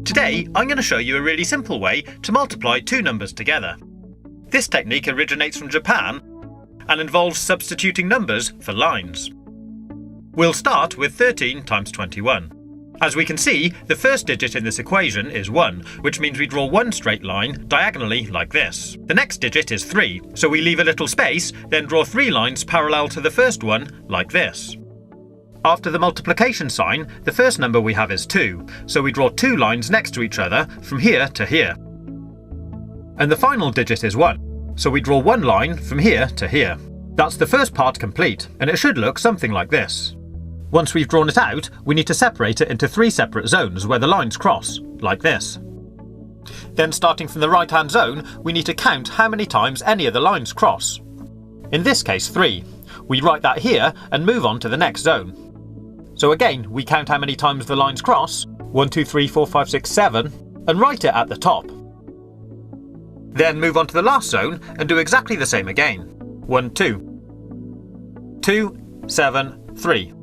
Today, I'm going to show you a really simple way to multiply two numbers together. This technique originates from Japan and involves substituting numbers for lines. We'll start with 13 times 21. As we can see, the first digit in this equation is 1, which means we draw one straight line diagonally like this. The next digit is 3, so we leave a little space, then draw 3 lines parallel to the first one like this. After the multiplication sign, the first number we have is 2, so we draw 2 lines next to each other from here to here. And the final digit is 1, so we draw one line from here to here. That's the first part complete, and it should look something like this. Once we've drawn it out, we need to separate it into 3 separate zones where the lines cross, like this. Then starting from the right-hand zone, we need to count how many times any of the lines cross. In this case 3. We write that here and move on to the next zone. So again, we count how many times the lines cross, 1, 2, 3, 4, 5, 6, 7, and write it at the top. Then move on to the last zone and do exactly the same again. 1, 2. 2, 7, 3.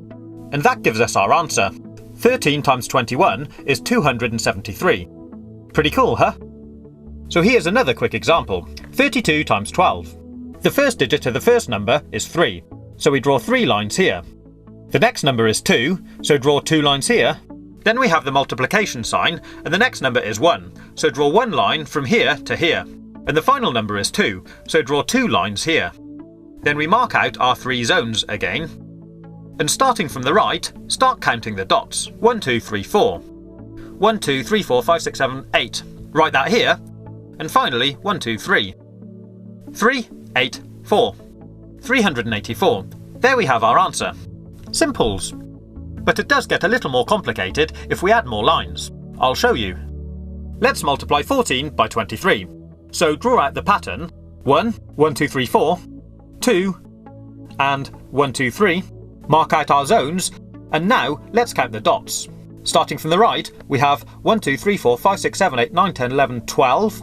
And that gives us our answer. 13 times 21 is 273. Pretty cool, huh? So here's another quick example. 32 times 12. The first digit of the first number is 3, so we draw 3 lines here. The next number is 2, so draw 2 lines here. Then we have the multiplication sign, and the next number is 1, so draw 1 line from here to here. And the final number is 2, so draw 2 lines here. Then we mark out our 3 zones again. And starting from the right, start counting the dots. 1, 2, 3, 4. 1, 2, 3, 4, 5, 6, 7, 8. Write that here. And finally, 1, 2, 3. 3, 8, 4. 384. There we have our answer. Simples. But it does get a little more complicated if we add more lines. I'll show you. Let's multiply 14 by 23. So draw out the pattern. 1, 1, 2, 3, 4. 2, and 1, 2, 3. Mark out our zones, and now let's count the dots. Starting from the right, we have 1, 2, 3, 4, 5, 6, 7, 8, 9, 10, 11, 12.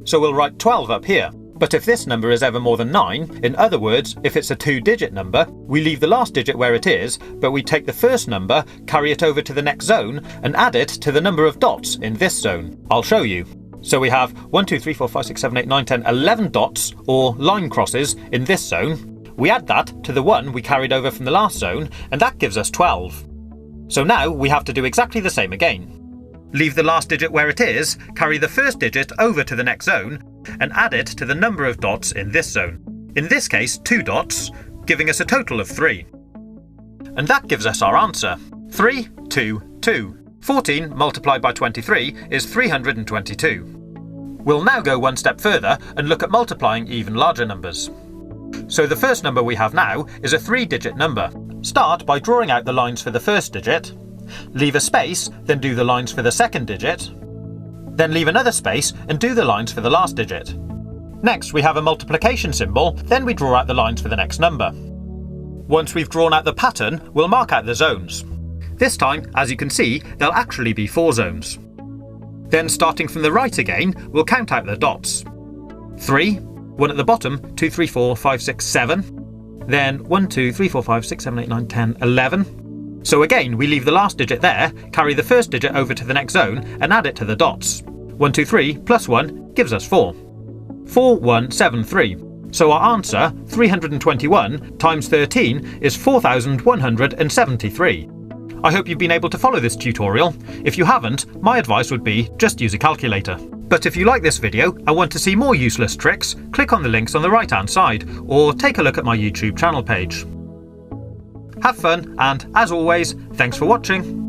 So we'll write 12 up here. But if this number is ever more than 9, in other words, if it's a 2-digit number, we leave the last digit where it is, but we take the first number, carry it over to the next zone, and add it to the number of dots in this zone. I'll show you. So we have 1, 2, 3, 4, 5, 6, 7, 8, 9, 10, 11 dots, or line crosses, in this zone. We add that to the 1 we carried over from the last zone, and that gives us 12. So now we have to do exactly the same again. Leave the last digit where it is, carry the first digit over to the next zone, and add it to the number of dots in this zone. In this case, 2 dots, giving us a total of 3. And that gives us our answer. 3, 2, 2. 14 multiplied by 23 is 322. We'll now go one step further and look at multiplying even larger numbers. So the first number we have now is a 3-digit number. Start by drawing out the lines for the first digit, leave a space, then do the lines for the second digit, then leave another space and do the lines for the last digit. Next we have a multiplication symbol, then we draw out the lines for the next number. Once we've drawn out the pattern, we'll mark out the zones. This time, as you can see, there'll actually be 4 zones. Then starting from the right again, we'll count out the dots. 3, 1 at the bottom, 2, 3, 4, 5, 6, 7. Then 1, 2, 3, 4, 5, 6, 7, 8, 9, 10, 11. So again, we leave the last digit there, carry the first digit over to the next zone, and add it to the dots. 1, 2, 3 plus 1 gives us 4. 4, 1, 7, 3. So our answer, 321 times 13, is 4,173. I hope you've been able to follow this tutorial. If you haven't, my advice would be just use a calculator. But if you like this video and want to see more useless tricks, click on the links on the right-hand side, or take a look at my YouTube channel page. Have fun, and as always, thanks for watching.